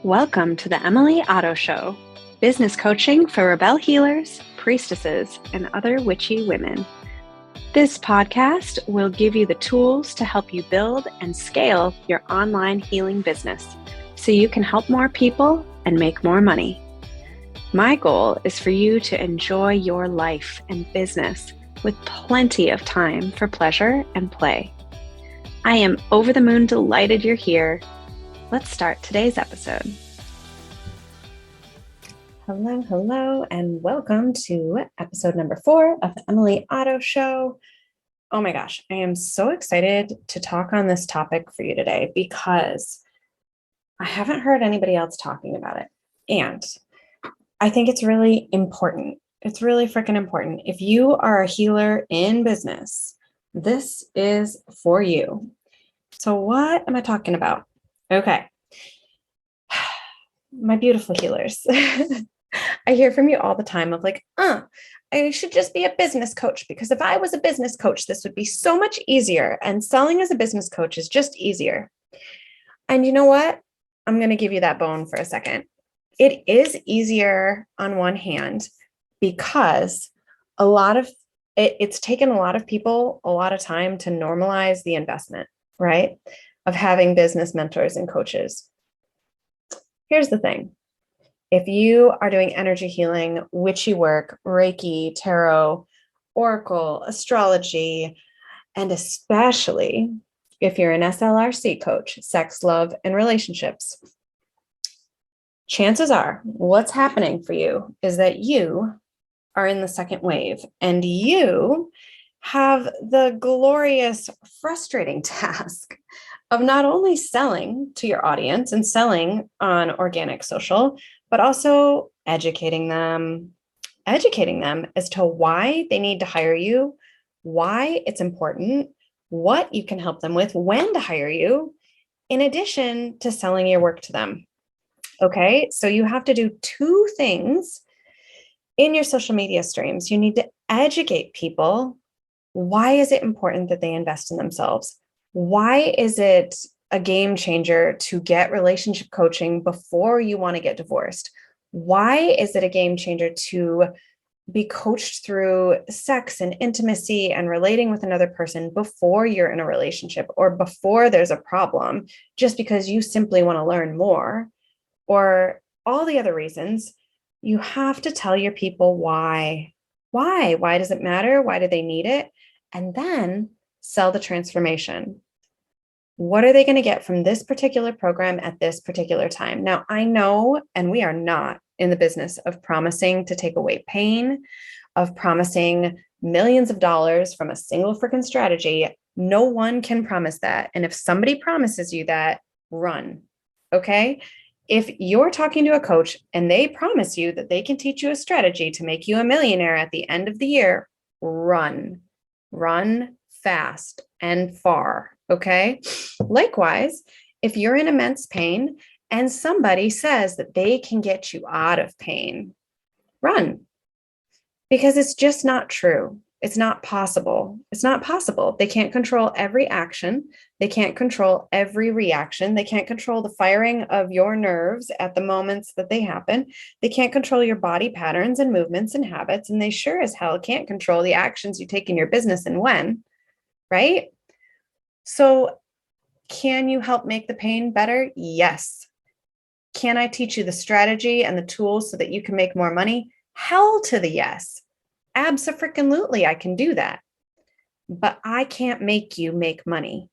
Welcome to the Emily Otto Show, business coaching for rebel healers, priestesses, and other witchy women. This podcast will give you the tools to help you build and scale your online healing business so you can help more people and make more money. My goal is for you to enjoy your life and business with plenty of time for pleasure and play. I am over the moon delighted you're here. Let's start today's episode. Hello, and welcome to episode number 4 of the Emily Otto Show. Oh my gosh, I am so excited to talk on this topic for you today because I haven't heard anybody else talking about it. And I think it's really important. It's really freaking important. If you are a healer in business, this is for you. So what am I talking about? Okay. My beautiful healers. I hear from you all the time of like, I should just be a business coach because if I was a business coach, this would be so much easier. And selling as a business coach is just easier. And you know what? I'm going to give you that bone for a second. It is easier on one hand because it's taken a lot of people a lot of time to normalize the investment, right? Of having business mentors and coaches. Here's the thing. If you are doing energy healing, witchy work, Reiki, tarot, oracle, astrology, and especially if you're an SLRC coach, sex, love, and relationships, chances are what's happening for you is that you are in the second wave and you have the glorious, frustrating task of not only selling to your audience and selling on organic social, but also educating them as to why they need to hire you, why it's important, what you can help them with, when to hire you, in addition to selling your work to them. Okay, so you have to do 2 things in your social media streams. You need to educate people. Why is it important that they invest in themselves? Why is it a game changer to get relationship coaching before you want to get divorced? Why is it a game changer to be coached through sex and intimacy and relating with another person before you're in a relationship or before there's a problem, just because you simply want to learn more, or all the other reasons? You have to tell your people why. Why does it matter? Why do they need it? And then sell the transformation. What are they going to get from this particular program at this particular time? Now, I know, and we are not in the business of promising to take away pain, of promising millions of dollars from a single freaking strategy. No one can promise that. And if somebody promises you that, run. Okay? If you're talking to a coach and they promise you that they can teach you a strategy to make you a millionaire at the end of the year, run fast and far. Okay. Likewise, if you're in immense pain and somebody says that they can get you out of pain, run, because it's just not true. It's not possible. It's not possible. They can't control every action. They can't control every reaction. They can't control the firing of your nerves at the moments that they happen. They can't control your body patterns and movements and habits. And they sure as hell can't control the actions you take in your business and when, right? So can you help make the pain better? Yes. Can I teach you the strategy and the tools so that you can make more money? Hell to the yes. Abso-freaking-lutely, I can do that. But I can't make you make money.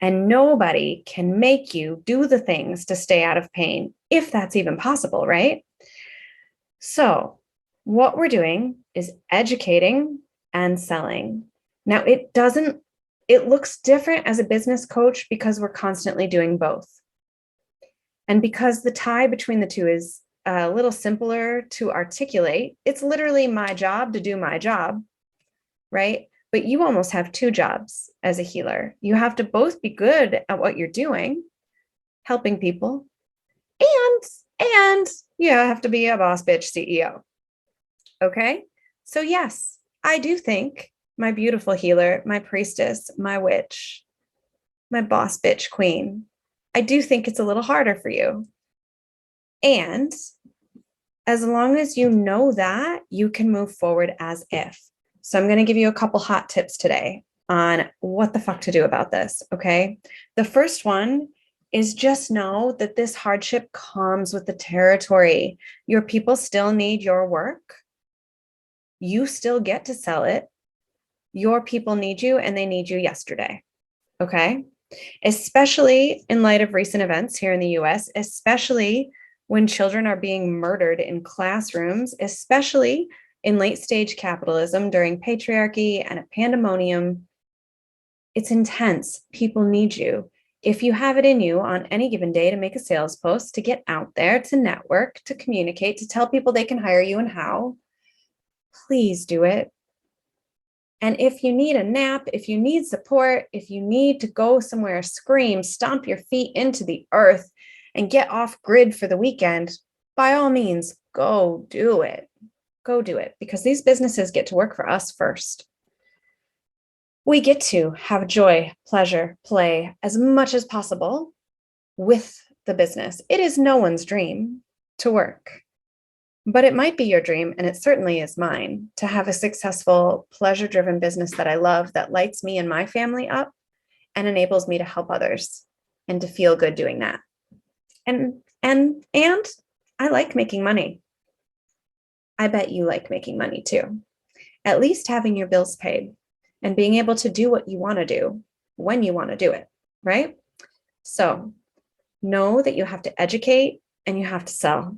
And nobody can make you do the things to stay out of pain, if that's even possible, right? So what we're doing is educating and selling. Now, it looks different as a business coach because we're constantly doing both. And because the tie between the two is a little simpler to articulate, it's literally my job to do my job, right? But you almost have 2 jobs as a healer. You have to both be good at what you're doing, helping people, and you have to be a boss bitch CEO. Okay? So yes, I do think my beautiful healer, my priestess, my witch, my boss bitch queen, I do think it's a little harder for you And as long as you know that, you can move forward as if. So I'm going to give you a couple hot tips today on what the fuck to do about this, okay? The first one is just know that this hardship comes with the territory. Your people still need your work. You still get to sell it. Your people need you and they need you yesterday, okay? Especially in light of recent events here in the US, especially when children are being murdered in classrooms, especially in late stage capitalism during patriarchy and a pandemonium. It's intense. People need you. If you have it in you on any given day to make a sales post, to get out there, to network, to communicate, to tell people they can hire you and how, please do it. And if you need a nap, if you need support, if you need to go somewhere, scream, stomp your feet into the earth and get off grid for the weekend, by all means, go do it. Go do it, because these businesses get to work for us first. We get to have joy, pleasure, play as much as possible with the business. It is no one's dream to work. But it might be your dream, and it certainly is mine, to have a successful, pleasure-driven business that I love, that lights me and my family up and enables me to help others and to feel good doing that. And I like making money. I bet you like making money too. At least having your bills paid and being able to do what you want to do when you want to do it, right? So know that you have to educate and you have to sell.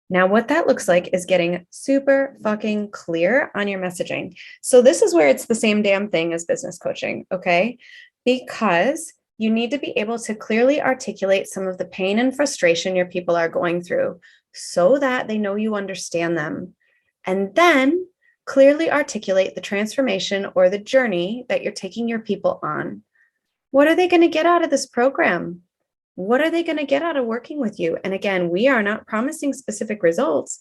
Now, what that looks like is getting super fucking clear on your messaging. So this is where it's the same damn thing as business coaching, okay? Because you need to be able to clearly articulate some of the pain and frustration your people are going through so that they know you understand them. And then clearly articulate the transformation or the journey that you're taking your people on. What are they going to get out of this program? What are they going to get out of working with you? And again, we are not promising specific results,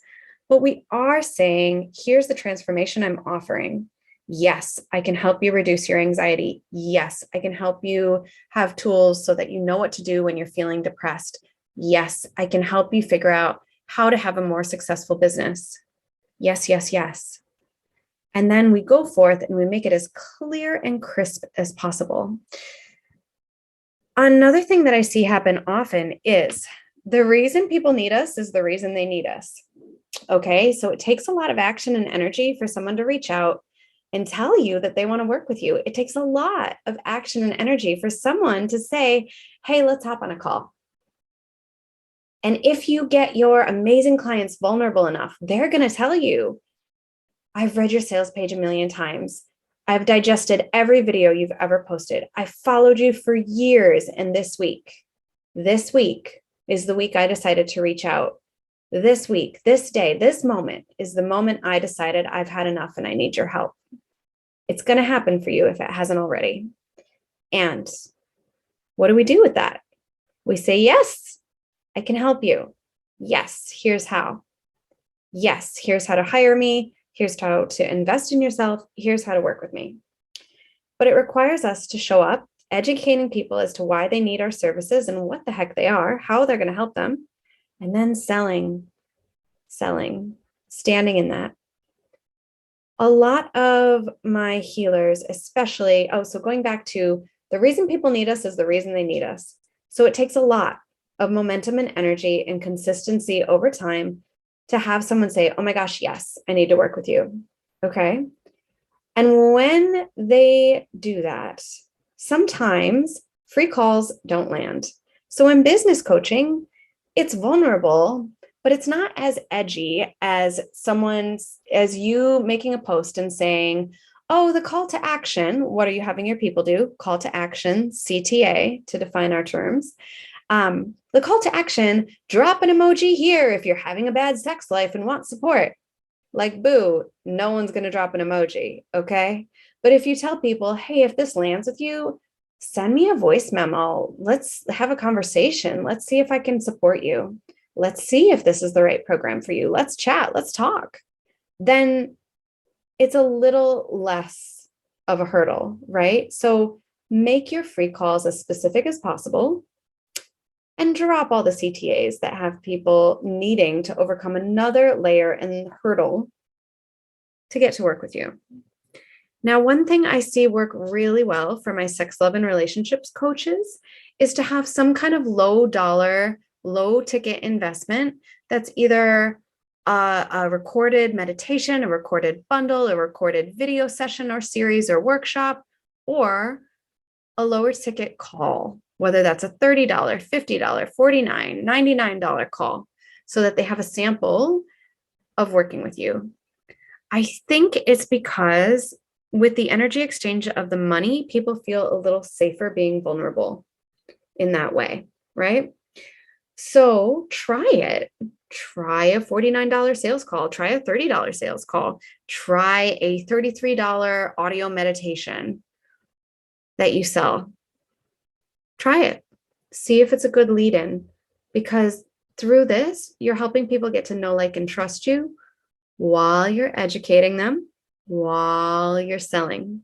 but we are saying, here's the transformation I'm offering. Yes, I can help you reduce your anxiety. Yes, I can help you have tools so that you know what to do when you're feeling depressed. Yes, I can help you figure out how to have a more successful business. Yes, yes, yes. And then we go forth and we make it as clear and crisp as possible. Another thing that I see happen often is the reason people need us is the reason they need us. Okay, so it takes a lot of action and energy for someone to reach out and tell you that they want to work with you. It takes a lot of action and energy for someone to say, hey, let's hop on a call. And if you get your amazing clients vulnerable enough, they're going to tell you, I've read your sales page a million times. I've digested every video you've ever posted. I followed you for years. And this week is the week I decided to reach out. This week, this day, this moment is the moment I decided I've had enough and I need your help. It's going to happen for you if it hasn't already. And what do we do with that? We say, yes, I can help you. Yes, here's how. Yes, here's how to hire me. Here's how to invest in yourself. Here's how to work with me. But it requires us to show up, educating people as to why they need our services and what the heck they are, how they're going to help them, and then selling, standing in that. A lot of my healers, especially, so going back to the reason people need us is the reason they need us. So it takes a lot of momentum and energy and consistency over time to have someone say, oh my gosh, yes, I need to work with you. Okay. And when they do that, sometimes free calls don't land. So in business coaching, it's vulnerable, but it's not as edgy as as you making a post and saying, oh, the call to action, what are you having your people do? Call to action, CTA, to define our terms. The call to action, drop an emoji here if you're having a bad sex life and want support. Like, boo, no one's going to drop an emoji, okay? But if you tell people, hey, if this lands with you, send me a voice memo. Let's have a conversation. Let's see if I can support you. Let's see if this is the right program for you. Let's chat. Let's talk. Then it's a little less of a hurdle, right? So make your free calls as specific as possible. and drop all the CTAs that have people needing to overcome another layer and hurdle to get to work with you. Now, one thing I see work really well for my sex, love, and relationships coaches is to have some kind of low dollar, low ticket investment that's either a recorded meditation, a recorded bundle, a recorded video session or series or workshop, or a lower ticket call, whether that's a $30, $50, $49, $99 call, so that they have a sample of working with you. I think it's because with the energy exchange of the money, people feel a little safer being vulnerable in that way, right? So try it. Try a $49 sales call. Try a $30 sales call. Try a $33 audio meditation that you sell. Try it. See if it's a good lead-in, because through this, you're helping people get to know, like, and trust you while you're educating them, while you're selling.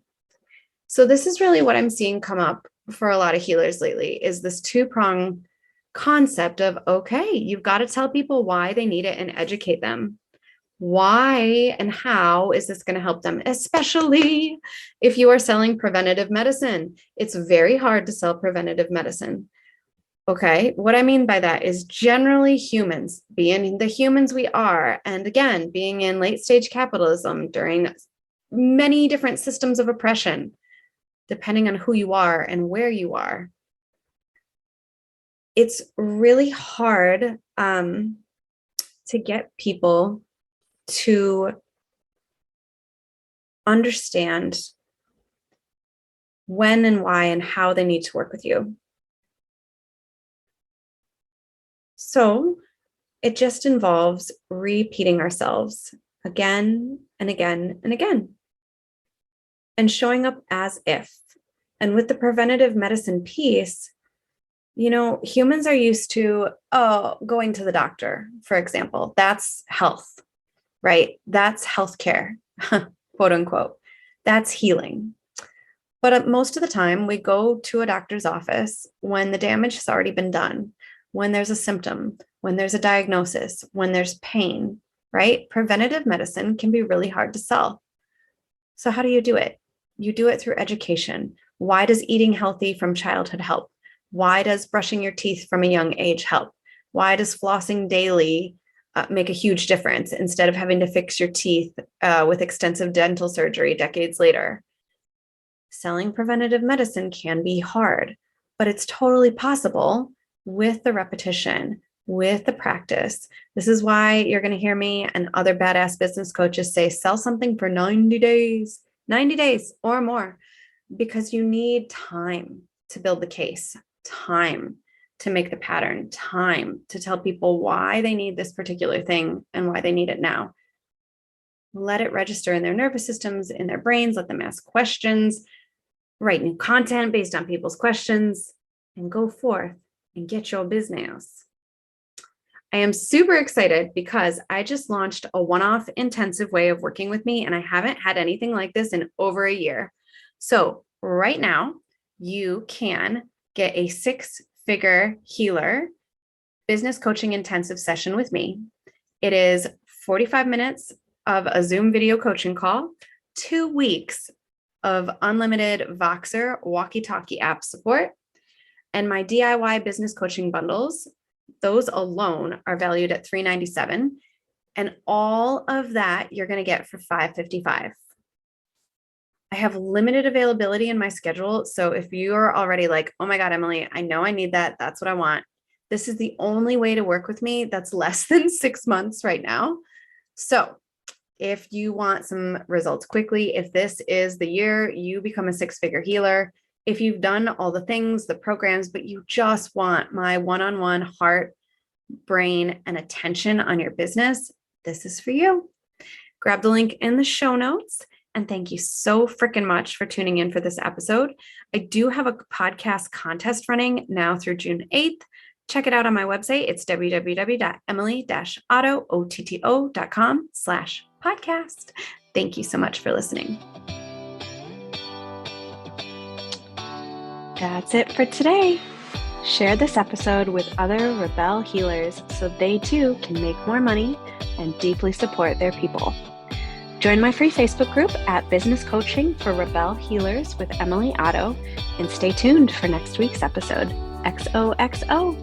So this is really what I'm seeing come up for a lot of healers lately, is this two-prong concept of, okay, you've got to tell people why they need it and educate them. Why and how is this going to help them? Especially if you are selling preventative medicine. It's very hard to sell preventative medicine. Okay, what I mean by that is generally humans, being the humans we are, and again, being in late stage capitalism during many different systems of oppression, depending on who you are and where you are, it's really hard to get people to understand when and why and how they need to work with you. So it just involves repeating ourselves again and again and again, and showing up as if. And with the preventative medicine piece, you know, humans are used to, going to the doctor, for example. That's health, right? That's healthcare, quote unquote. That's healing. But most of the time, we go to a doctor's office when the damage has already been done, when there's a symptom, when there's a diagnosis, when there's pain, right? Preventative medicine can be really hard to sell. So how do you do it? You do it through education. Why does eating healthy from childhood help? Why does brushing your teeth from a young age help? Why does flossing daily make a huge difference instead of having to fix your teeth with extensive dental surgery decades later? Selling preventative medicine can be hard, but it's totally possible with the repetition, with the practice. This is why you're going to hear me and other badass business coaches say, sell something for 90 days or more, because you need time to build the case, time to make the pattern, time to tell people why they need this particular thing and why they need it now. Let it register in their nervous systems, in their brains, let them ask questions, write new content based on people's questions, and go forth and get your business. I am super excited because I just launched a one-off intensive way of working with me, and I haven't had anything like this in over a year. So right now, you can get a 6-figure healer business coaching intensive session with me. It is 45 minutes of a Zoom video coaching call, 2 weeks of unlimited Voxer walkie talkie app support, and my DIY business coaching bundles. Those alone are valued at $397, and all of that you're going to get for $555. I have limited availability in my schedule. So if you're already like, oh my God, Emily, I know I need that. That's what I want. This is the only way to work with me that's less than 6 months right now. So if you want some results quickly, if this is the year you become a 6-figure healer, if you've done all the things, the programs, but you just want my one-on-one heart, brain, and attention on your business, this is for you. Grab the link in the show notes. And thank you so freaking much for tuning in for this episode. I do have a podcast contest running now through June 8th. Check it out on my website. It's www.emily-otto.com/podcast. Thank you so much for listening. That's it for today. Share this episode with other Rebel healers so they too can make more money and deeply support their people. Join my free Facebook group at Business Coaching for Rebel Healers with Emily Otto, and stay tuned for next week's episode. XOXO.